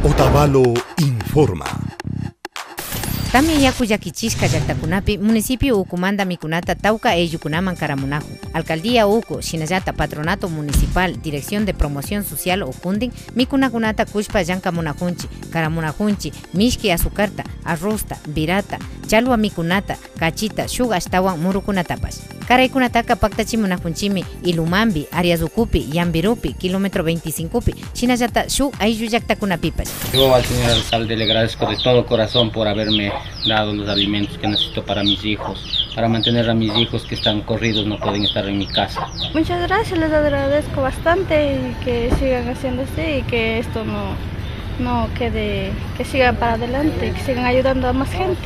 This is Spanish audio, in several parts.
Otavalo informa. También yakuyakichisca llaqtakunapi municipio ukumanda mikunata tauka ayllukunaman karamunaju. Alcaldía uku, shinallata patronato municipal, dirección de promoción social ukundin, mikunakunata kushpa llankamunajunchi, karamunajunchi, mishki azucarta, arrosta, virata, chalwa mikunata, cachita, shuk ashtawan murukunatapas. Karaykunataka paktachimunajunchimi Ilumambi, Ariazucupi, Yambirupi, kilómetro 25pi, shinallata shuk ayllu llaqtakunapipas. Yo al señor alcalde le agradezco de todo corazón por haberme dado los alimentos que necesito para mis hijos, para mantener a mis hijos que están corridos, no pueden estar en mi casa. Muchas gracias, les agradezco bastante y que sigan haciendo así y que esto no quede, que sigan para adelante, que sigan ayudando a más gente.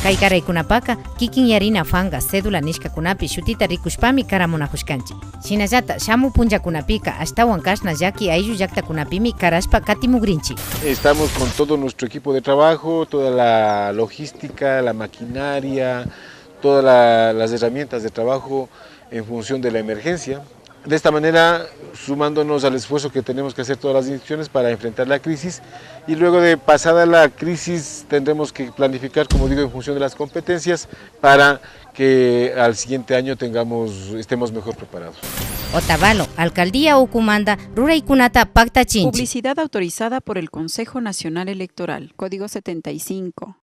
Kaikaraykunapaka kikin yarina fanga cédula nishkakunapi shutita rikushpami karamunajushkanchi. Shinallata shamu punllakunapika ashtawan kashna yaki ayllu llaqtakunapimi karashpa katimugrinchi. Estamos con todo nuestro equipo de trabajo, toda la logística, la maquinaria, todas las herramientas de trabajo en función de la emergencia. De esta manera, sumándonos al esfuerzo que tenemos que hacer todas las instituciones para enfrentar la crisis, y luego de pasada la crisis tendremos que planificar, como digo, en función de las competencias para que al siguiente año estemos mejor preparados. Otavalo, Alcaldía Ucumanda, Ruraykunata Pactachinchi. Publicidad autorizada por el Consejo Nacional Electoral, Código 75.